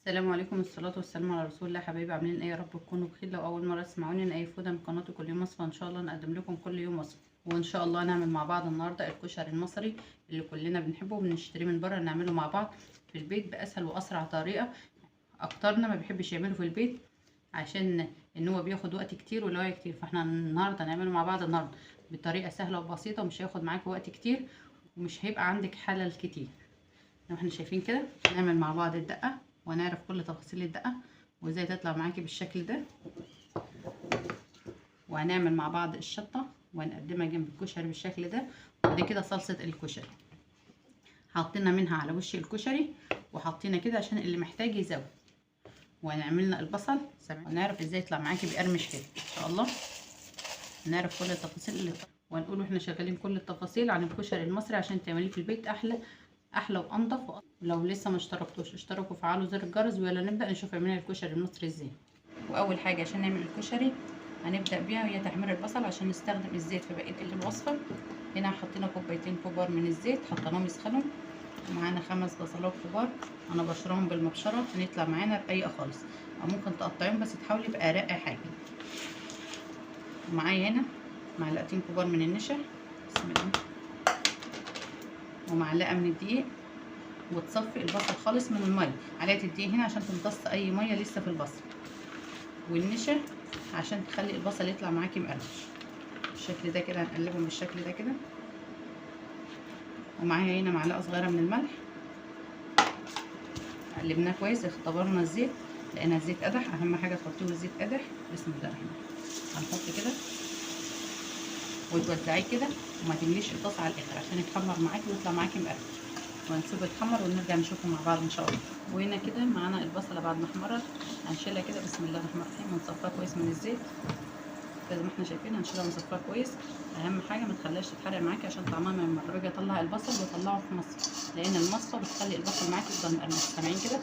السلام عليكم، والصلاة والسلام على رسول الله. حبايبي عاملين ايه؟ يا رب تكونوا بخير. لو اول مرة تسمعوني انا فودة من قناتي كل يوم وصفة، ان شاء الله نقدم لكم كل يوم وصفة، وان شاء الله نعمل مع بعض النهارده الكشري المصري اللي كلنا بنحبه وبنشتريه من بره، نعمله مع بعض في البيت باسهل واسرع طريقة. اكترنا ما بيحبش يعمله في البيت عشان ان هو بياخد وقت كتير والوقت كتير، فاحنا النهارده هنعمله مع بعض النهارده بطريقة سهلة وبسيطة، ومش هياخد معاكي وقت كتير ومش هيبقى عندك حلل كتير. لو احنا شايفين كده نعمل مع بعض الدقة ونعرف كل تفاصيل الدقة وازاي تطلع معاكي بالشكل ده، وهنعمل مع بعض الشطة وهنقدمها جنب الكشري بالشكل ده. ودي كده صلصة الكشري حاطينها منها على وش الكشري، وحاطينها كده عشان اللي محتاج يزود. وهنعملنا البصل ونعرف ازاي يطلع معاكي بيقرمش كده ان شاء الله. نعرف كل التفاصيل اللي ونقول واحنا شغالين كل التفاصيل عن الكشري المصري عشان تعمليه في البيت احلى وانضف. لو لسه ما اشتركتوش اشتركوا وفعلوا زر الجرس، ويلا نبدا نشوف عملنا الكشري المصري ازاي. واول حاجه عشان نعمل الكشري هنبدا بيها هي تحمير البصل عشان نستخدم الزيت في بقيه الوصفه. هنا حطينا كوبايتين كبار من الزيت، حطيناهم يسخنوا، ومعانا 5 بصلات كبار انا بشرهم بالمبشره عشان يطلع معانا رقيقه خالص، او ممكن تقطعيهم بس تحاولي يبقى رقه حاجه. ومعايا هنا معلقتين كبار من النشا، بسم الله، ومعلقه من الدقيق، وتصفي البصل خالص من الميه. معلقه الدقيق هنا عشان تمتص اي ميه لسه في البصل، والنشا عشان تخلي البصل يطلع معاكي مقرمش بالشكل ده كده. هنقلبهم بالشكل ده كده. ومعايا هنا معلقه صغيره من الملح، قلبناه كويس. اختبرنا الزيت لقينا الزيت قدح، اهم حاجه تحطيه الزيت قدح. بسم الله الرحمن الرحيم. هنحط كده وتوزعيه كده، وما تمليش الطاسه على الاخر عشان يتحمر معاكي ويطلع معاكي مقرمش. وهنسيبه يتحمر ونرجع نشوفه مع بعض ان شاء الله. وهنا كده معانا البصله بعد ما احمرت، هنشيلها كده بسم الله الرحمن الرحيم ونصفيها كويس من الزيت زي ما احنا شايفين. هنشيلها ونصفيها كويس. اهم حاجه ما تخليهاش تتحرق معاكي عشان طعمها ما يمر. باجي اطلع البصل واطلعه في مصفى، لان المصفى بتخلي البصل معاكي يفضل مقرمش، سامعين كده؟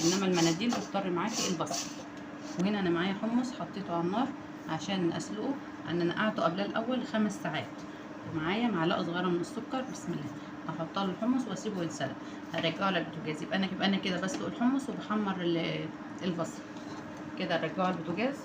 انما المناديل بتضر معاكي البصل. وهنا انا معايا حمص حطيته على النار عشان اسلقه. انا نقعته قبل الاول 5 ساعات. ومعايا معلقه صغيره من السكر، بسم الله، هحط له الحمص واسيبه يتسلق. هرجعه على البوتاجاز. يبقى انا كده بسلق الحمص وبحمر البصل كده. ارجعه على البوتاجاز،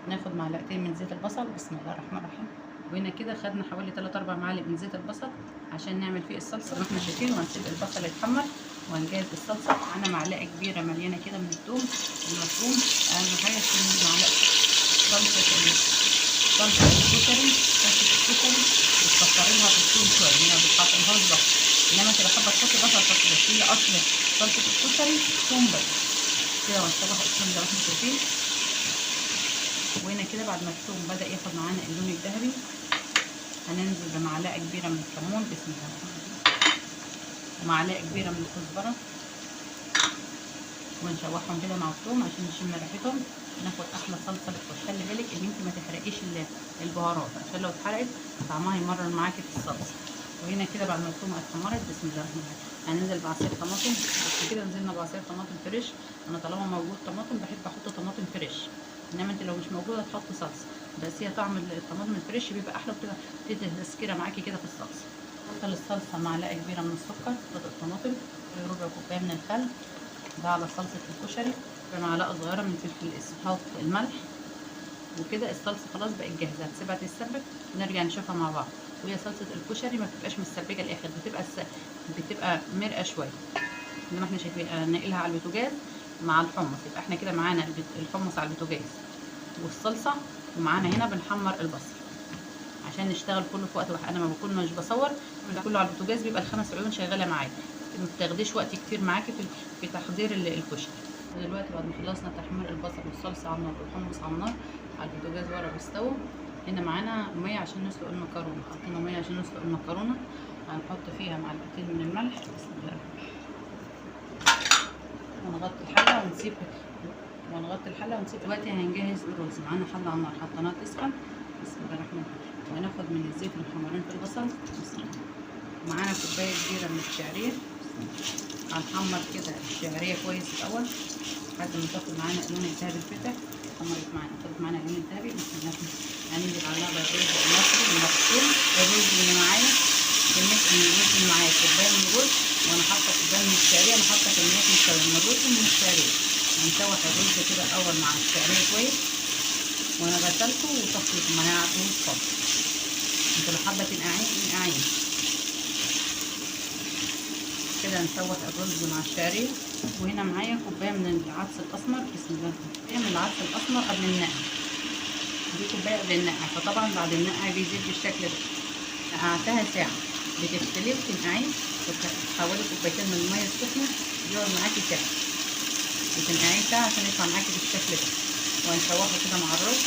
ناخد معلقتين من زيت البصل، بسم الله الرحمن الرحيم. وهنا كده خدنا حوالي 3-4 معالق من زيت البصل عشان نعمل فيه الصلصه زي ما احنا شايفين. وهنسيب البصل يتحمر وهنجهز الصلصه. معانا معلقه كبيره مليانه كده من الثوم المفروم. اهم حاجه تكون معلقه صلصه الكشري، وتكتري لها في الثوم شويه، ما بتحطيلهاش بصل. انما انت لو حابه تحطي بصل حطي، بس هي اصل صلصه الكشري ثوم بس كده. ونشوح الثوم زي ما احنا شايفين. وهنا كده بعد ما الثوم بدا ياخد معانا اللون الذهبي، هننزل بمعلقه كبيره من الكمون، بسم الله الرحمن الرحيم، ومعلقه كبيره من الكزبره، ونشوحهم كده مع الثوم عشان نشم ريحتهم. ناخد احلى صلصه للكشري. خلي بالك ان انت ما تحرقيش البهارات عشان لو اتحرقت طعمها يمرر معاكي في الصلصه. وهنا كده بعد ما الثوم اتحمرت، بسم الله الرحمن الرحيم، هننزل بعصير طماطم. بس كده نزلنا بعصير طماطم فريش. انا طالما موجود طماطم بحب احط طماطم فريش، انما انت لو مش موجوده تحط صلصه. بس هي طعم الطماطم الفريش بيبقى احلى وكده، بتدي تسكيره معاكي كده في الصلصه. حط للصلصه معلقه كبيره من السكر، قطعه الطماطم، ربع كوبايه من الخل. ده على صلصه الكشري. بمعلقه صغيره من فلفل الاسود، هحط الملح. وكده الصلصه خلاص بقت جاهزه. هتسيبها تتسبك ونرجع نشوفها مع بعض. وهي صلصه الكشري ما بتبقاش متسبكه الاخر، بتبقى مرقه شويه زي ما احنا شايفين. نقلها على البوتاجاز مع الحمص. يبقى احنا كده معانا الحمص على البوتاجاز والصلصه، ومعانا هنا بنحمر البصل عشان نشتغل كله في وقت واحد. انا ما بكون مش بصور كله على البوتاجاز، بيبقى ال5 عيون شغاله معايا، ما بتاخديش وقت كتير معاكي في تحضير الكشري. ودلوقتي بعد ما خلصنا تحمير البصل والصلصه على النار والحمص على النار على البوتاجاز ورا بيستووا، هنا معانا ميه عشان نسلق المكرونه. حطينا ميه عشان نسلق المكرونه. هنحط فيها معلقتين من الملح، بسم الله الرحمن الرحيم، ونغطي الحله ونسيب. دلوقتي هنجهز الرز. معانا حله على النار حطيناها تسخن، بسم الله الرحمن الرحيم، وهناخد من الزيت المحمرين في البصل، بسم الله. معانا كوبايه كبيره من الشعريه، هنحمر كده الشعريه كويس الاول لحد ما تاخد معانا اللون الذهبي الفاتح. حمرت معانا، خدت معانا اللون الذهبي، بسم الله الرحمن الرحيم. هننزل عليها بالرز المصري المغسول. الرز اللي معايا الرز اللي معايا كوبايه من الرز، وانا حاطه كوبايه من الشعريه. انا حاطه كميات متساويه من الرز ومن الشعريه. هنشوح الرز كده الاول مع الشعريه كويس، وانا غسلته وصفيته ما نقعتهوش خالص. انت لو حابه تنقعيه انقعيه كده. نشوح الرز مع الشعريه. وهنا معايا كوبايه من العدس الاسمر، بسم الله، كوبايه من العدس الاسمر قبل النقع. دي كوبايه قبل النقع، فطبعا بعد النقع بيزيد بالشكل ده. نقعتها ساعه، بتغسليه وتنقعيه وتحولي كوبايتين من الميه السخنه، يقعد معاكي ساعه، وتنقعيه ساعه عشان يطلع معاكي بالشكل ده. وهنشوحه كده مع الرز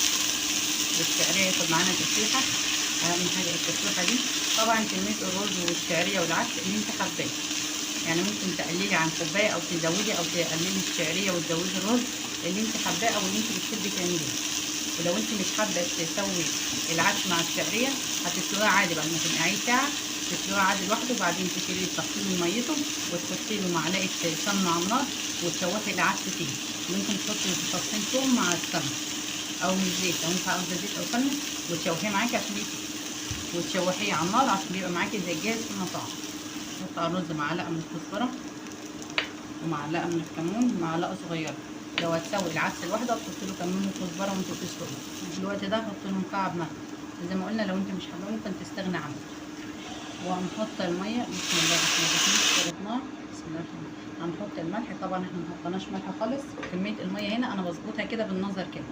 والشعريه، ياخد معانا تشويحه. اهم حاجه التشويحه دي. طبعا كميه الرز والشعريه والعدس اللي انت حباه، يعني ممكن تقللي عن كوبايه او تزودي او تقللي الشعريه وتزودي الرز اللي انت حباه او اللي انت بتحبي تعمليه. ولو انت مش حابه تسوي العدس مع الشعريه، هتسلقيه عادي بعد ما تنقعيه ساعه، تسلقيه عادي لوحده، وبعدين تشيليه تصفيه من ميته وتحطي له معلقه سمنه على النار وتشوحي العدس فيه. ممكن تحطي فصين ثوم مع السمنه او من الزيت لو انت عاوزه زيت او سمنه، وتشوحيه معاكي عشان وتشوحيه على النار عشان يبقى معاكي زي الجاهز في المطاعم. نحط على الرز معلقه من الكزبره ومعلقه من الكمون، معلقه صغيره. لو هتسوي العدس لوحده هتحط له كمون وكزبره وانت بتسلقيه. في الوقت ده حط له مكعب ملح، زي ما قلنا لو انت مش حابه ممكن تستغني عنه. وهنحط الميه، بسم الله الرحمن الرحيم، شرطناه، بسم الله الرحمن الرحيم. هنحط الملح، طبعا احنا ما حطيناش ملح خالص. كميه الميه هنا انا بظبطها كده بالنظر كده.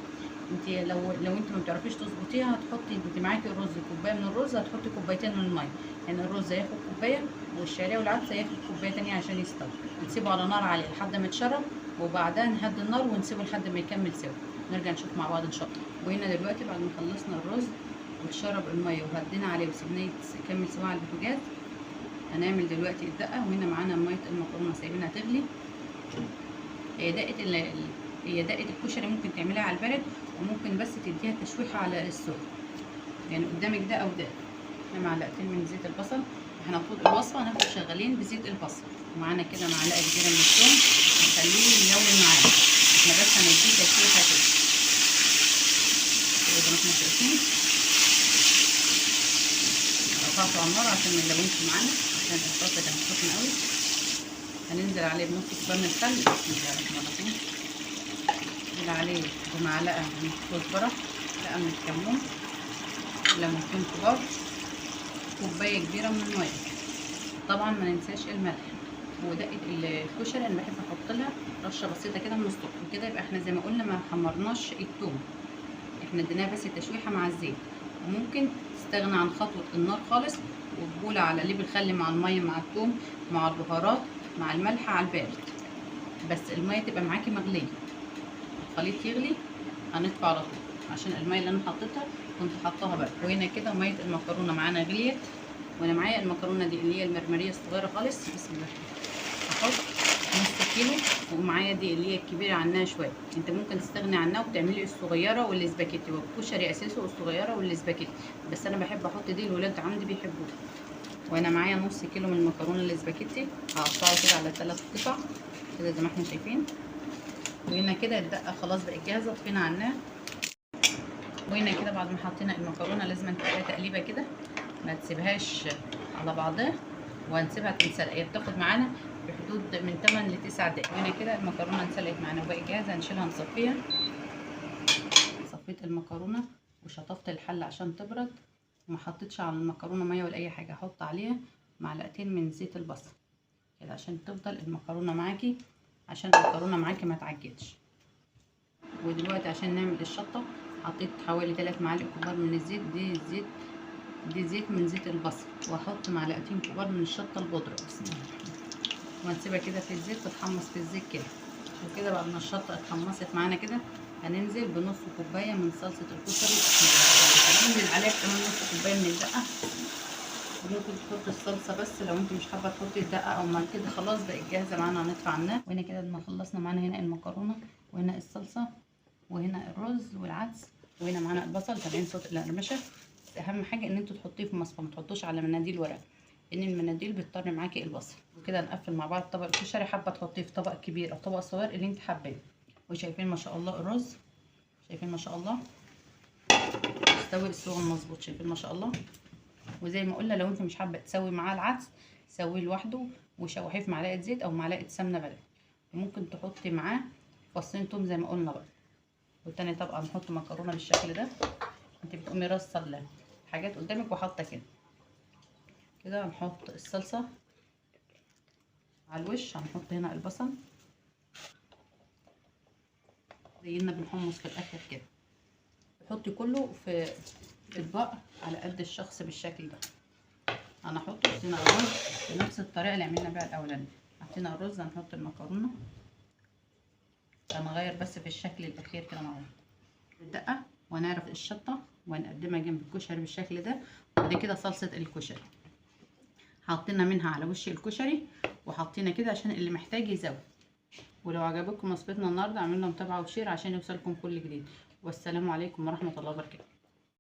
انت لو انت ما بتعرفيش تظبطيها، هتحطي، انت معاكي الرز كوبايه من الرز، هتحطي كوبايتين من الميه. يعني الرز هياخد كوبايه والشعريه والعدس هياخد كوبايه تانية عشان يستوي. نسيبه على نار عاليه لحد ما يتشرب، وبعدها نهدي النار ونسيبه لحد ما يكمل سوا. نرجع نشوف مع بعض ان شاء الله. وهنا دلوقتي بعد ما خلصنا الرز وتشرب الميه وهدينا عليه وسيبناه يكمل سوا على البوتاجاز، هنعمل دلوقتي الدقه. وهنا معانا ميه المكرونه سايبينها تغلي. هي دقه الكشري ممكن تعمليها على البارد، وممكن بس تديها تشويحه على السخن، يعني قدامك ده او ده. معلقتين من زيت البصل. احنا طول الوصفه هناخد شغالين بزيت البصل. ومعانا كده معلقه كبيره من الثوم، نخليه يلون معانا. احنا بس هنديه تشويحه كده زي ما احنا شايفين. رفعته على النار عشان ما يلونش معانا، عشان البصل كانت سخنه قوي. هننزل عليه بنص كوبايه من الخل، بسم الله الرحمن الرحيم. ننزل عليه بمعلقه من الكزبره، معلقه من الكمون، ليمونتين كبار، كوبايه كبيره من الميه. طبعا ما ننساش الملح. ودقه الكشري انا بحب احط لها رشه بسيطه كده من السكر كده، يبقى احنا زي ما قلنا ما حمرناش الثوم، احنا اديناها بس التشويحه مع الزيت. وممكن تستغنى عن خطوه النار خالص، وتبول على قليب الخل مع الميه مع الثوم مع البهارات مع الملح على البارد، بس الميه تبقى معاكي مغليه. الخليط يغلي هنطفي على طول، عشان الميه اللي انا حطيتها كنت حطاها بقى. وهنا كده ميه المكرونه معانا غليت، وانا معايا المكرونه دي اللي هي المرمريه الصغيره خالص. بسم الله، هحط نص كيلو. ومعايا دي اللي هي الكبيره عنها شويه، انت ممكن تستغني عنها وتعملي الصغيره والسباكيتي، والكشري اساسه الصغيره والسباكيتي، بس انا بحب احط دي، الولاد عندي بيحبوها. وانا معايا نص كيلو من المكرونه الاسباجيتي، هقطعه كده على 3 قطع كده زي ما احنا شايفين. وهنا كده الدقه خلاص بقت جاهزه، طفينا عنها. وهنا كده بعد ما حطينا المكرونه لازم تقلبها تقليبه كده، ما تسيبهاش على بعضها، وهنسيبها تنسلق. هي بتاخد معانا بحدود من 8 ل 9 دقايق. هنا كده المكرونه انسلقت معانا وبقت جاهزه، هنشيلها نصفيها. صفيت المكرونه وشطفت الحله عشان تبرد، وما حطيتش على المكرونه ميه ولا اي حاجه. هحط عليها معلقتين من زيت البصل كده عشان تفضل المكرونه معاكي، عشان المكرونه معاكي ما تعجنش. ودلوقتي عشان نعمل الشطه حطيت حوالي 3 معالق كبار من الزيت. دي زيت من زيت البصل. واحط معلقتين كبار من الشطه البودره، بسم الله الرحمن الرحيم. وهنسيبها كده في الزيت تتحمص في الزيت كده. عشان كده بعد ما الشطه اتحمصت معانا كده، هننزل بنص كوبايه من صلصه الكشري. هننزل عليها كمان نص كوبايه من الدقه. ممكن تحطي الصلصه بس لو انت مش حابه تحطي الدقه، او ما كده خلاص بقت جاهزه معانا هنطفي عنها. وهنا كده ما خلصنا معانا هنا المكرونه، وهنا الصلصه، وهنا الرز والعدس، وهنا معانا البصل. سامعين صوت القرمشه؟ اهم حاجه ان انتوا تحطيه في مصفى، ما تحطوش على مناديل ورق، لان المناديل بتطر معاكي البصل. وكده نقفل مع بعض طبق الكشري. حابه تحطيه في طبق كبير او طبق صغير اللي انت حباه. وشايفين ما شاء الله الرز، شايفين ما شاء الله مستوي السوا مظبوط، شايفين ما شاء الله. وزي ما قلنا لو انت مش حابه تسوي معاه العدس، سويه لوحده وشوحيه في معلقه زيت او معلقه سمنه بلدي. وممكن تحطي معاه فصين توم زي ما قلنا بقى. والتاني طبقه نحط مكرونه بالشكل ده. انت بتقومي رصه الحاجات قدامك وحاطه كده كده. هنحط الصلصه على الوش. هنحط هنا البصل زينا بالحمص في الاخر كده. تحطي كله في اطباق على قد الشخص بالشكل ده. انا هحط حطينا الرز بنفس الطريقه اللي عملنا بيها الاولاني. حطينا الرز هنحط المكرونه. هنغير بس في الشكل الاخير كده مع بعض الدقه، ونعرف الشطه ونقدمها جنب الكشري بالشكل ده. وبعد كده صلصه الكشري حاطينها منها على وش الكشري، وحاطينها كده عشان اللي محتاج يزود. ولو عجبكم وصفتنا النهارده اعملوا متابعه وشير عشان يوصلكم كل جديد. والسلام عليكم ورحمه الله وبركاته.